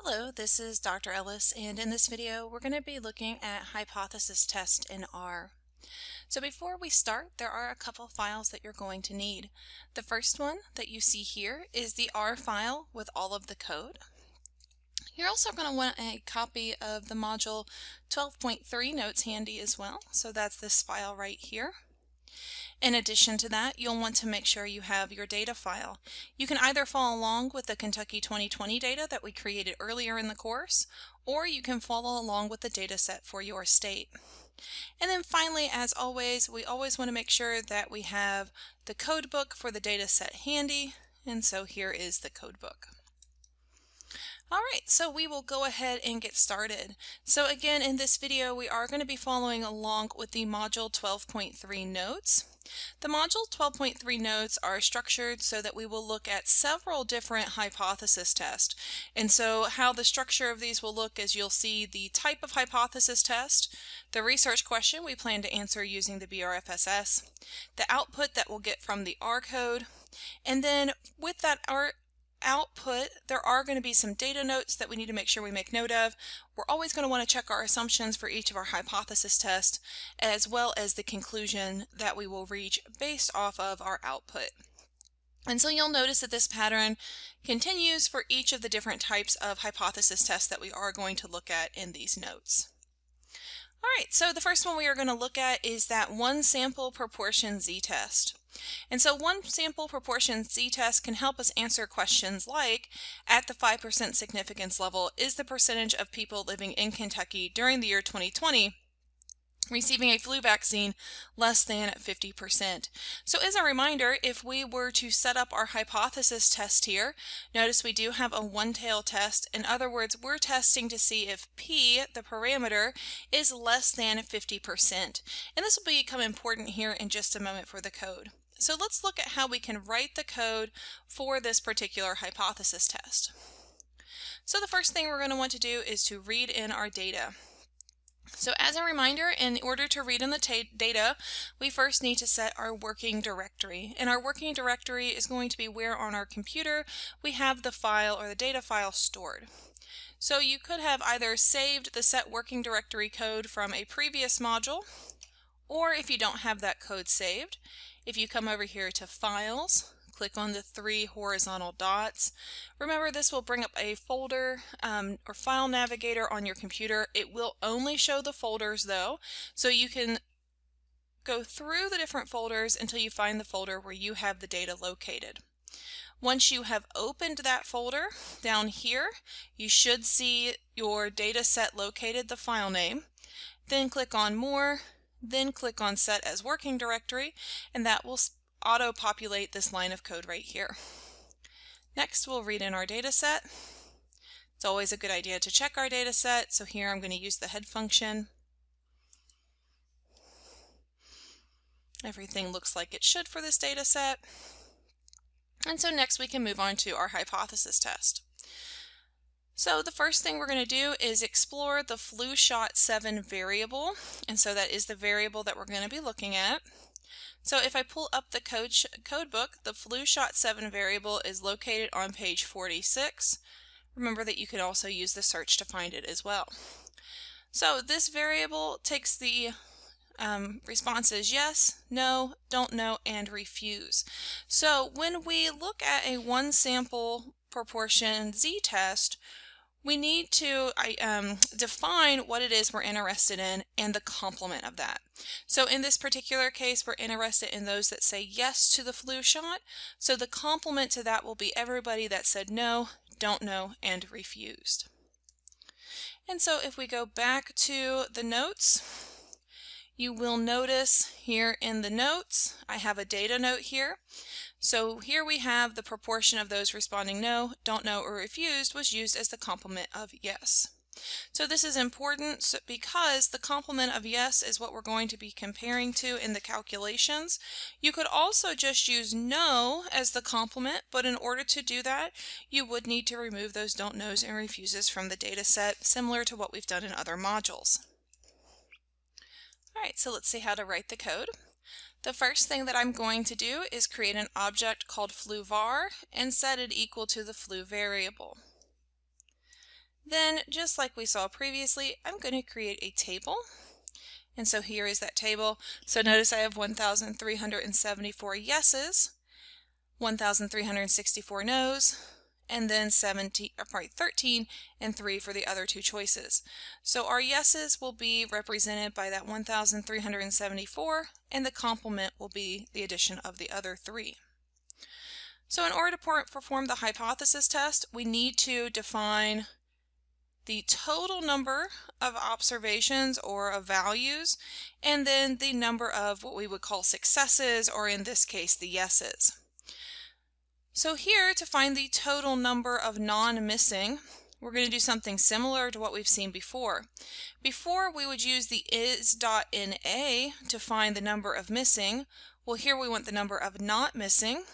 Hello, this is Dr. Ellis, and in this video we're going to be looking at hypothesis test in R. So before we start, there are a couple files that you're going to need. The first one that you see here is the R file with all of the code. You're also going to want a copy of the module 12.3 notes handy as well, so that's this file right here. In addition to that, you'll want to make sure you have your data file. You can either follow along with the Kentucky 2020 data that we created earlier in the course, or you can follow along with the data set for your state. And then finally, as always, we always want to make sure that we have the code book for the data set handy, and so here is the code book. Alright, so we will go ahead and get started. So again, in this video we are going to be following along with the module 12.3 notes. The module 12.3 notes are structured so that we will look at several different hypothesis tests. And so how the structure of these will look is you'll see the type of hypothesis test, the research question we plan to answer using the BRFSS, the output that we'll get from the R code, and then with that R output, there are going to be some data notes that we need to make sure we make note of. We're always going to want to check our assumptions for each of our hypothesis tests, as well as the conclusion that we will reach based off of our output. And so you'll notice that this pattern continues for each of the different types of hypothesis tests that we are going to look at in these notes. Alright, so the first one we are going to look at is that one sample proportion z-test. And so one sample proportion z-test can help us answer questions like, at the 5% significance level, is the percentage of people living in Kentucky during the year 2020 receiving a flu vaccine less than 50%. So as a reminder, if we were to set up our hypothesis test here, notice we do have a one-tail test. In other words, we're testing to see if P, the parameter, is less than 50%. And this will become important here in just a moment for the code. So let's look at how we can write the code for this particular hypothesis test. So the first thing we're going to want to do is to read in our data. So as a reminder, in order to read in the data, we first need to set our working directory. And our working directory is going to be where on our computer we have the file or the data file stored. So you could have either saved the set working directory code from a previous module, or if you don't have that code saved, if you come over here to Files, click on the three horizontal dots. Remember, this will bring up a folder or file navigator on your computer. It will only show the folders though, so you can go through the different folders until you find the folder where you have the data located. Once you have opened that folder, down here you should see your data set located, the file name. Then click on More, then click on Set as Working Directory, and that will auto-populate this line of code right here. Next, we'll read in our data set. It's always a good idea to check our data set, so here I'm going to use the head function. Everything looks like it should for this data set. And so next we can move on to our hypothesis test. So the first thing we're going to do is explore the flu shot 7 variable, and so that is the variable that we're going to be looking at. So if I pull up the code book, the flu shot 7 variable is located on page 46. Remember that you can also use the search to find it as well. So this variable takes the responses yes, no, don't know, and refuse. So when we look at a one sample proportion z-test, we need to define what it is we're interested in and the complement of that. So in this particular case, we're interested in those that say yes to the flu shot. So the complement to that will be everybody that said no, don't know, and refused. And so if we go back to the notes, you will notice here in the notes, I have a data note here. So here we have the proportion of those responding no, don't know, or refused was used as the complement of yes. So this is important because the complement of yes is what we're going to be comparing to in the calculations. You could also just use no as the complement, but in order to do that, you would need to remove those don't knows and refuses from the data set, similar to what we've done in other modules. Alright, so let's see how to write the code. The first thing that I'm going to do is create an object called flu var and set it equal to the flu variable. Then, just like we saw previously, I'm going to create a table. And so here is that table. So notice I have 1,374 yeses, 1,364 no's, and then 13 and 3 for the other two choices. So our yeses will be represented by that 1,374, and the complement will be the addition of the other 3. So in order to perform the hypothesis test, we need to define the total number of observations or of values, and then the number of what we would call successes, or in this case, the yeses. So here, to find the total number of non-missing, we're going to do something similar to what we've seen before. Before, we would use the is.NA to find the number of missing. Well, here we want the number of not missing.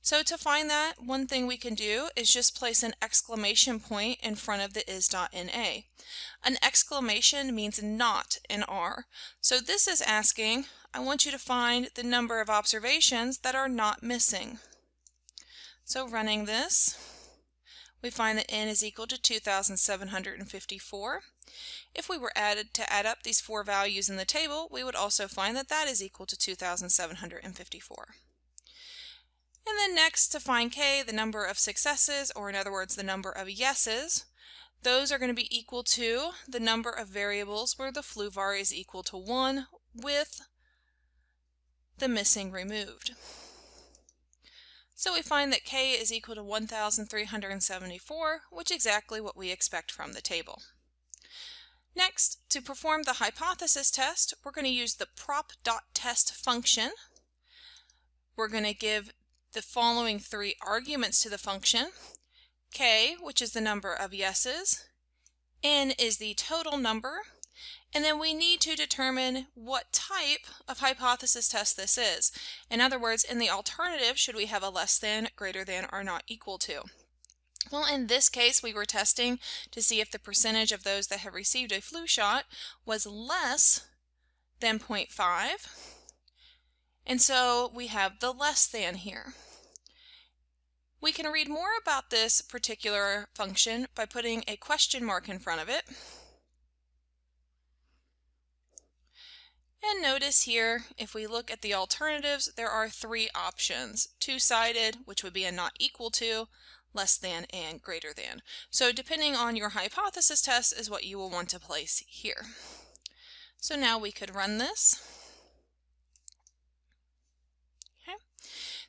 So to find that, one thing we can do is just place an exclamation point in front of the is.NA. An exclamation means not in R. So this is asking, I want you to find the number of observations that are not missing. So running this, we find that n is equal to 2,754. If we were to add up these 4 values in the table, we would also find that that is equal to 2,754. And then next, to find k, the number of successes, or in other words, the number of yeses, those are going to be equal to the number of variables where the flu-var is equal to 1 with the missing removed. So we find that k is equal to 1,374, which is exactly what we expect from the table. Next, to perform the hypothesis test, we're going to use the prop.test function. We're going to give the following 3 arguments to the function. K, which is the number of yeses, n is the total number, and then we need to determine what type of hypothesis test this is. In other words, in the alternative, should we have a less than, greater than, or not equal to? Well, in this case, we were testing to see if the percentage of those that have received a flu shot was less than 0.5. And so we have the less than here. We can read more about this particular function by putting a question mark in front of it. And notice here, if we look at the alternatives, there are 3 options. 2-sided, which would be a not equal to, less than, and greater than. So depending on your hypothesis test is what you will want to place here. So now we could run this. Okay.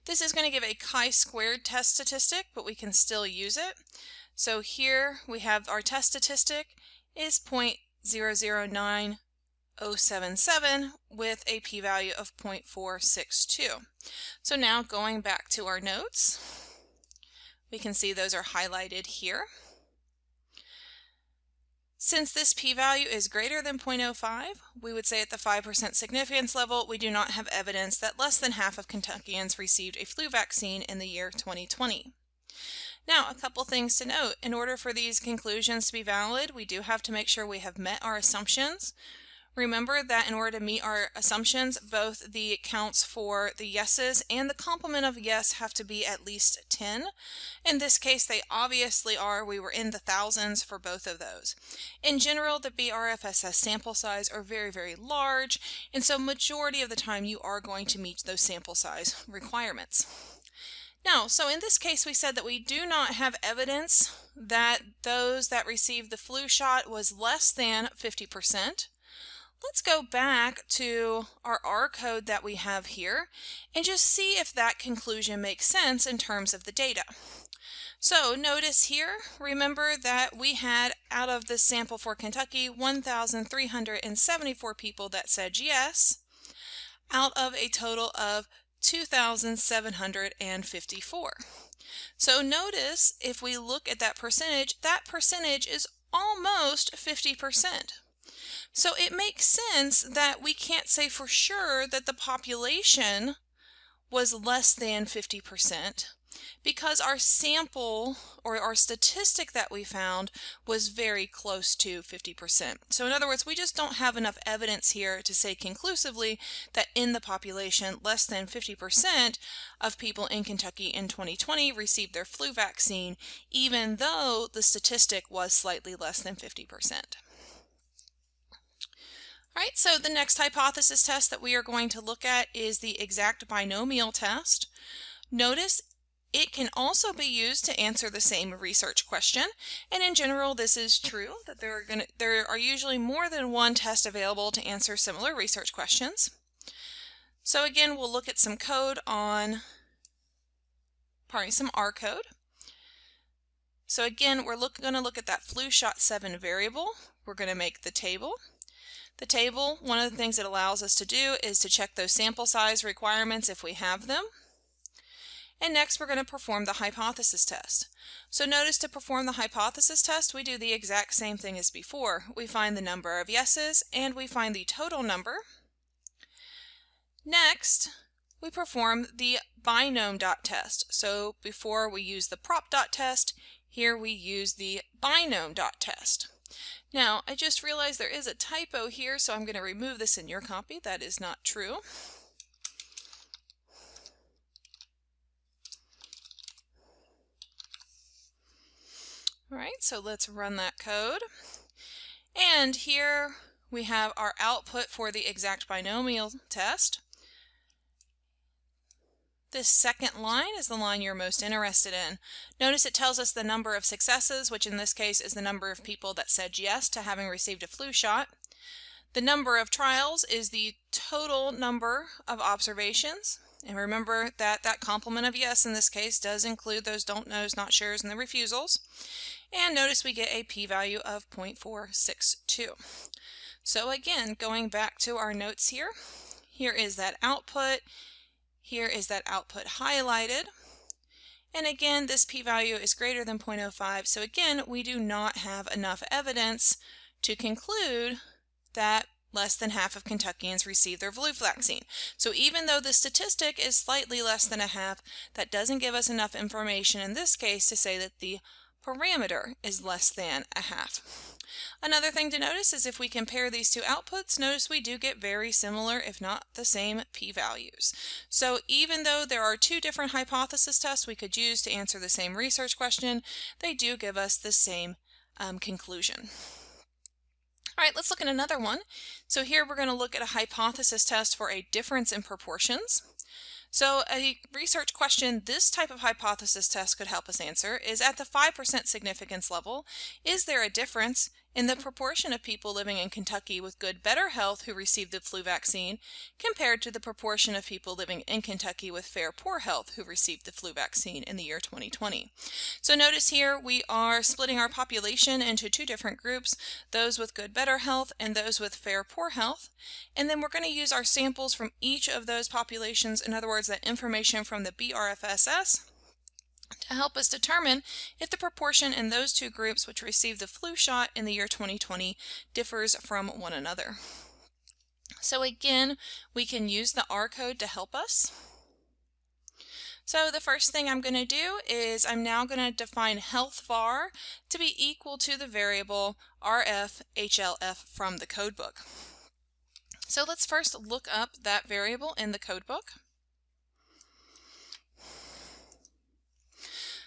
This is going to give a chi-squared test statistic, but we can still use it. So here we have our test statistic is 0.009077 with a p-value of 0.462. So now going back to our notes, we can see those are highlighted here. Since this p-value is greater than 0.05, we would say at the 5% significance level, we do not have evidence that less than half of Kentuckians received a flu vaccine in the year 2020. Now, a couple things to note. In order for these conclusions to be valid, we do have to make sure we have met our assumptions. Remember that in order to meet our assumptions, both the counts for the yeses and the complement of yes have to be at least 10. In this case, they obviously are. We were in the thousands for both of those. In general, the BRFSS sample size are very, very large, and so majority of the time you are going to meet those sample size requirements. Now, so in this case, we said that we do not have evidence that those that received the flu shot was less than 50%. Let's go back to our R code that we have here and just see if that conclusion makes sense in terms of the data. So notice here, remember that we had out of this sample for Kentucky 1,374 people that said yes, out of a total of 2,754. So notice if we look at that percentage is almost 50%. So it makes sense that we can't say for sure that the population was less than 50%, because our sample or our statistic that we found was very close to 50%. So in other words, we just don't have enough evidence here to say conclusively that in the population, less than 50% of people in Kentucky in 2020 received their flu vaccine, even though the statistic was slightly less than 50%. All right, so the next hypothesis test that we are going to look at is the exact binomial test. Notice it can also be used to answer the same research question, and in general this is true that there are usually more than one test available to answer similar research questions. So again, we'll look at some code on, some R code. So again, we're going to look at that flu shot 7 variable. We're going to make the table. The table, one of the things it allows us to do is to check those sample size requirements if we have them. And next we're going to perform the hypothesis test. So notice to perform the hypothesis test, we do the exact same thing as before. We find the number of yeses and we find the total number. Next, we perform the binom dot test. So before we use the prop dot test, here we use the binom dot test. Now, I just realized there is a typo here, so I'm going to remove this in your copy. That is not true. All right, so let's run that code. And here we have our output for the exact binomial test. This second line is the line you're most interested in. Notice it tells us the number of successes, which in this case is the number of people that said yes to having received a flu shot. The number of trials is the total number of observations. And remember that that complement of yes in this case does include those don't knows, not sure's, and the refusals. And notice we get a p-value of 0.462. So again, going back to our notes here, here is that output. Here is that output highlighted. And again, this p-value is greater than 0.05. So again, we do not have enough evidence to conclude that less than half of Kentuckians received their flu vaccine. So even though the statistic is slightly less than a half, that doesn't give us enough information in this case to say that the parameter is less than a half. Another thing to notice is if we compare these two outputs, notice we do get very similar, if not the same, p-values. So even though there are two different hypothesis tests we could use to answer the same research question, they do give us the same conclusion. All right, let's look at another one. So here we're going to look at a hypothesis test for a difference in proportions. So a research question this type of hypothesis test could help us answer is, at the 5% significance level, is there a difference in the proportion of people living in Kentucky with good, better health who received the flu vaccine compared to the proportion of people living in Kentucky with fair, poor health who received the flu vaccine in the year 2020? So notice here we are splitting our population into two different groups, those with good, better health and those with fair, poor health. And then we're going to use our samples from each of those populations, in other words, that information from the BRFSS, to help us determine if the proportion in those two groups which received the flu shot in the year 2020 differs from one another. So again, we can use the R code to help us. So the first thing I'm going to do is I'm now going to define health var to be equal to the variable RF_HLF from the codebook. So let's first look up that variable in the codebook.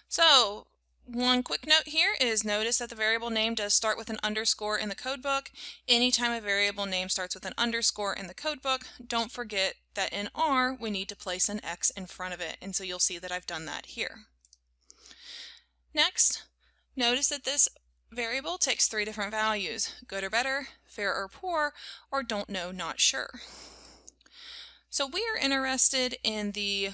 So one quick note here is notice that the variable name does start with an underscore in the codebook. Anytime a variable name starts with an underscore in the codebook, don't forget that in R we need to place an X in front of it, and so you'll see that I've done that here. Next, notice that this variable takes three different values: good or better, fair or poor, or don't know, not sure. So we are interested in the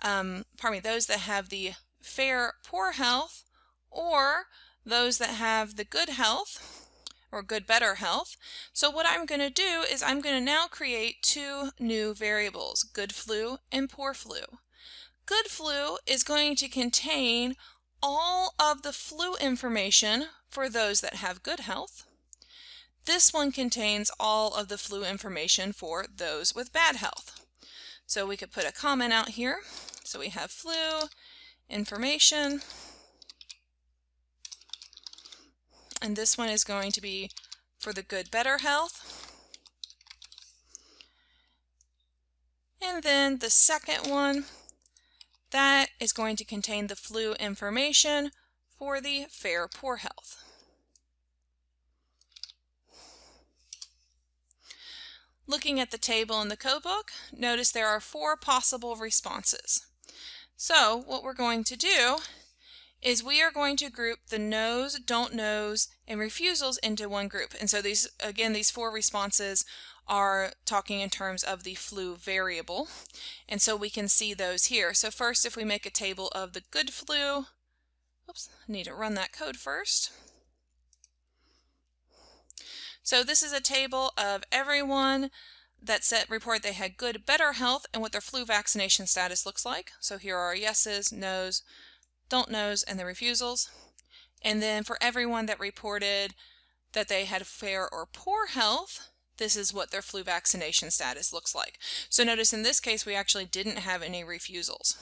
those that have the fair, poor health, or those that have the good health, or good, better health. So what I'm going to do is I'm going to now create two new variables, good flu and poor flu. Good flu is going to contain all of the flu information for those that have good health. This one contains all of the flu information for those with bad health. So we could put a comment out here So we have flu, information, and this one is going to be for the good, better health. And then the second one, that is going to contain the flu information for the fair, poor health. Looking at the table in the code book, notice there are 4 possible responses. So what we're going to do is we are going to group the no's, don't knows, and refusals into one group. And so these 4 responses are talking in terms of the flu variable. And so we can see those here. So first, if we make a table of the good flu, oops, I need to run that code first. So this is a table of everyone that report they had good, better health and what their flu vaccination status looks like. So here are our yeses, nos, don't knows, and the refusals. And then for everyone that reported that they had fair or poor health, this is what their flu vaccination status looks like. So notice in this case we actually didn't have any refusals.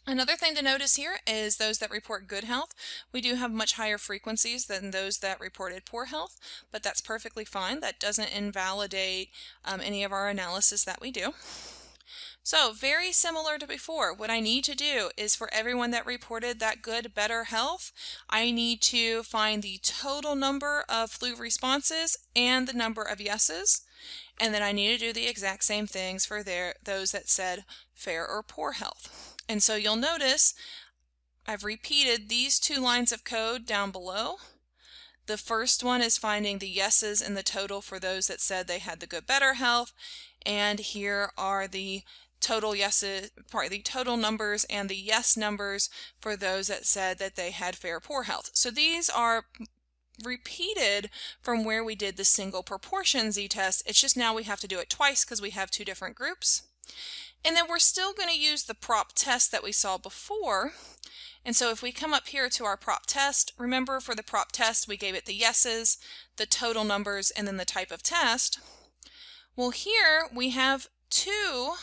Another thing to notice here is those that report good health. We do have much higher frequencies than those that reported poor health, but that's perfectly fine. That doesn't invalidate any of our analysis that we do. So very similar to before, what I need to do is for everyone that reported that good, better health, I need to find the total number of flu responses and the number of yeses. And then I need to do the exact same things for those that said fair or poor health. And so you'll notice I've repeated these 2 lines of code down below. The first one is finding the yeses in the total for those that said they had the good, better health. And here are the total yeses, the total numbers and the yes numbers for those that said that they had fair, poor health. So these are repeated from where we did the single proportion z-test. It's just now we have to do it twice because we have 2 different groups. And then we're still going to use the prop test that we saw before. And so if we come up here to our prop test, remember for the prop test we gave it the yeses, the total numbers, and then the type of test. Well, here we have 2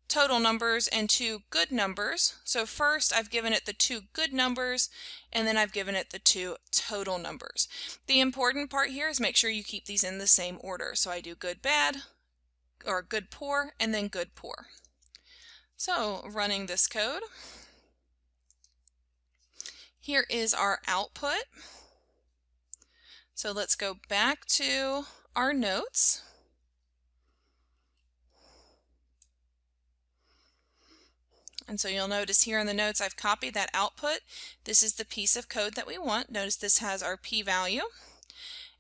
total numbers and 2 good numbers. So first I've given it the 2 good numbers, and then I've given it the 2 total numbers. The important part here is make sure you keep these in the same order. So I do good, bad, or good, poor, and then good, poor. So running this code, here is our output. So let's go back to our notes. And so you'll notice here in the notes I've copied that output. This is the piece of code that we want. Notice this has our p-value.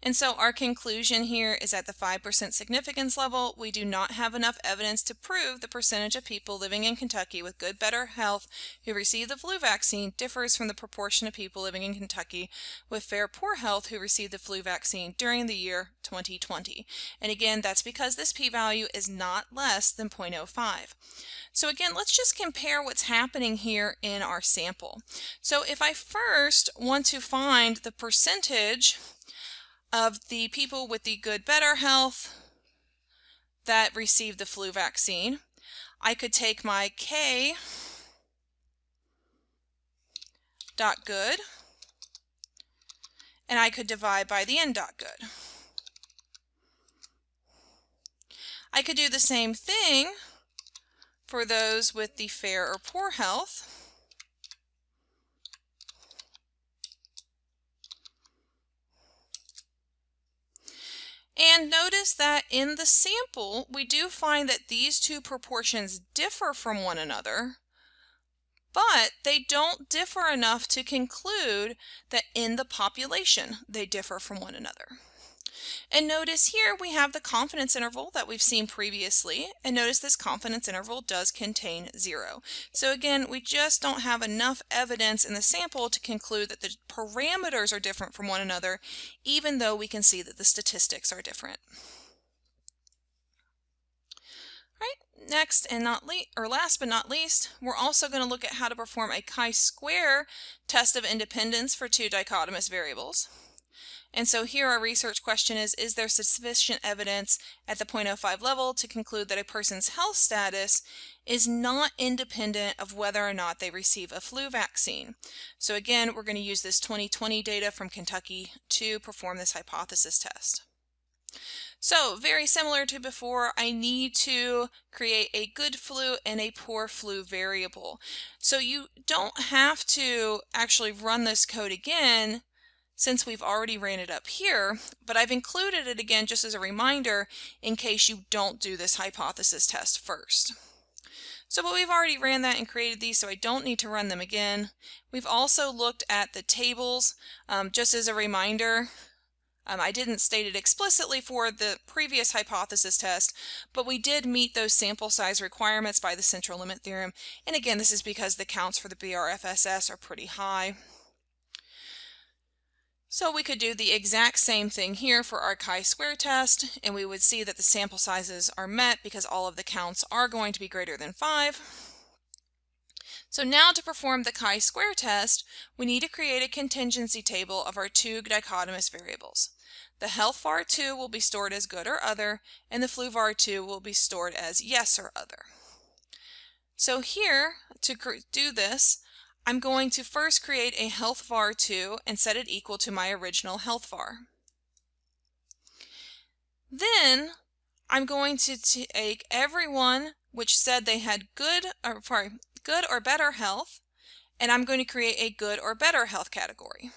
And so our conclusion here is at the 5% significance level, we do not have enough evidence to prove the percentage of people living in Kentucky with good, better health who received the flu vaccine differs from the proportion of people living in Kentucky with fair, poor health who received the flu vaccine during the year 2020. And again, that's because this p-value is not less than 0.05. So again, let's just compare what's happening here in our sample. So if I first want to find the percentage of the people with the good, better health that received the flu vaccine, I could take my k dot good and I could divide by the n dot good. I could do the same thing for those with the fair or poor health. And notice that in the sample, we do find that these 2 proportions differ from one another, but they don't differ enough to conclude that in the population they differ from one another. And notice here we have the confidence interval that we've seen previously, and notice this confidence interval does contain 0. So again, we just don't have enough evidence in the sample to conclude that the parameters are different from one another, even though we can see that the statistics are different. Right, next and last but not least, we're also going to look at how to perform a chi-square test of independence for 2 dichotomous variables. And so here our research question is there sufficient evidence at the 0.05 level to conclude that a person's health status is not independent of whether or not they receive a flu vaccine? So again, we're going to use this 2020 data from Kentucky to perform this hypothesis test. So very similar to before, I need to create a good flu and a poor flu variable. So you don't have to actually run this code again since we've already ran it up here, but I've included it again just as a reminder in case you don't do this hypothesis test first. But we've already ran that and created these, so I don't need to run them again. We've also looked at the tables just as a reminder. I didn't state it explicitly for the previous hypothesis test, but we did meet those sample size requirements by the central limit theorem. And again, this is because the counts for the BRFSS are pretty high. So we could do the exact same thing here for our chi-square test, and we would see that the sample sizes are met because all of the counts are going to be greater than 5. So now to perform the chi-square test, we need to create a contingency table of our two dichotomous variables. The health var2 will be stored as good or other, and the flu var2 will be stored as yes or other. So here, to do this, I'm going to first create a health var2 and set it equal to my original health var. Then I'm going to take everyone which said they had good or better health, and I'm going to create a good or better health category.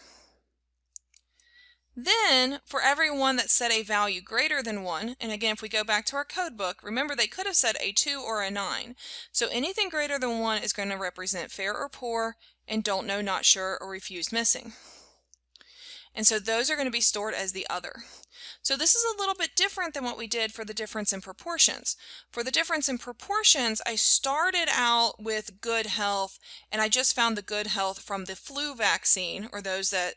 Then, for everyone that set a value greater than 1, and again, if we go back to our code book, remember they could have said a 2 or a 9. So anything greater than 1 is going to represent fair or poor, and don't know, not sure, or refused missing. And so those are going to be stored as the other. So this is a little bit different than what we did for the difference in proportions. For the difference in proportions, I started out with good health, and I just found the good health from the flu vaccine, or those that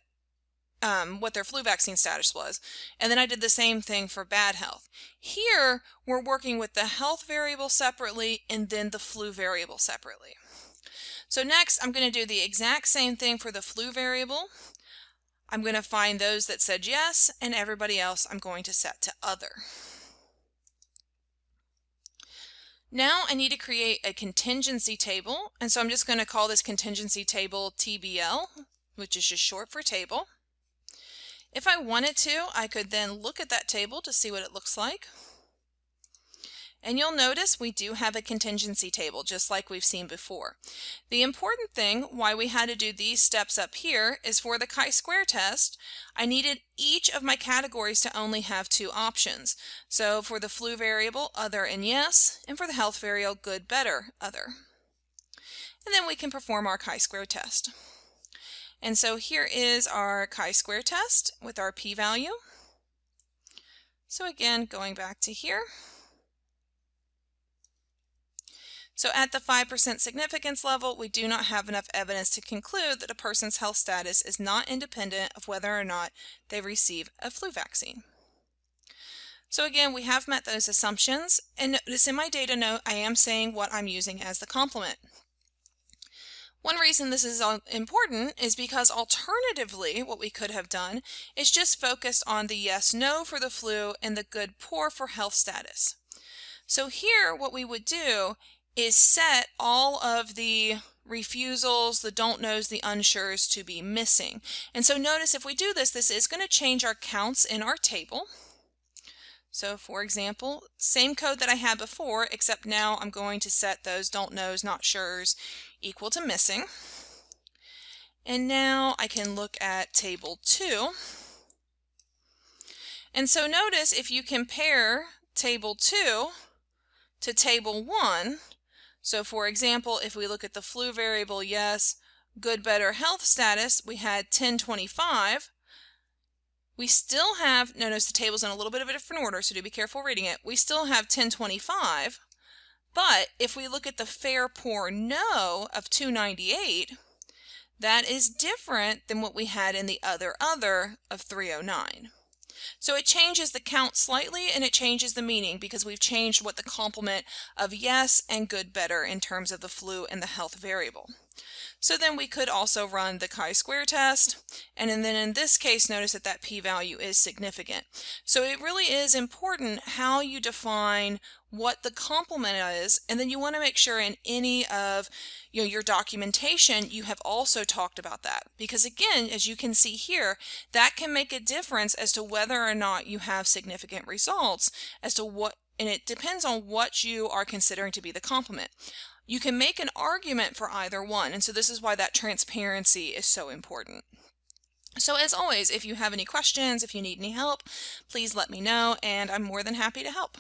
what their flu vaccine status was. And then I did the same thing for bad health. Here, we're working with the health variable separately and then the flu variable separately. So next, I'm going to do the exact same thing for the flu variable. I'm going to find those that said yes, and everybody else I'm going to set to other. Now I need to create a contingency table, and so I'm just going to call this contingency table TBL, which is just short for table. If I wanted to, I could then look at that table to see what it looks like. And you'll notice we do have a contingency table, just like we've seen before. The important thing why we had to do these steps up here is for the chi-square test, I needed each of my categories to only have 2 options. So for the flu variable, other and yes, and for the health variable, good, better, other. And then we can perform our chi-square test. And so here is our chi-square test with our p-value. So again, going back to here. So at the 5% significance level, we do not have enough evidence to conclude that a person's health status is not independent of whether or not they receive a flu vaccine. So again, we have met those assumptions, and notice in my data note, I am saying what I'm using as the complement. One reason this is important is because alternatively, what we could have done is just focused on the yes, no for the flu and the good, poor for health status. So here, what we would do is set all of the refusals, the don't knows, the unsures to be missing. And so notice if we do this, this is going to change our counts in our table. So for example, same code that I had before, except now I'm going to set those don't knows, not sures equal to missing. And now I can look at table 2. And so notice if you compare table 2 to table 1, so for example, if we look at the flu variable, yes, good, better health status, we had 1025. We still have, notice the table's in a little bit of a different order, so do be careful reading it. We still have 1025, but if we look at the fair, poor, no of 298, that is different than what we had in the other of 309. So it changes the count slightly and it changes the meaning because we've changed what the complement of yes and good, better in terms of the flu and the health variable. So then we could also run the chi-square test, and then in this case, notice that that p-value is significant. So it really is important how you define what the complement is, and then you want to make sure in any of your documentation you have also talked about that, because again, as you can see here, that can make a difference as to whether or not you have significant results, as to what, and it depends on what you are considering to be the complement. You can make an argument for either one, and so this is why that transparency is so important. So as always, if you have any questions, if you need any help, please let me know, and I'm more than happy to help.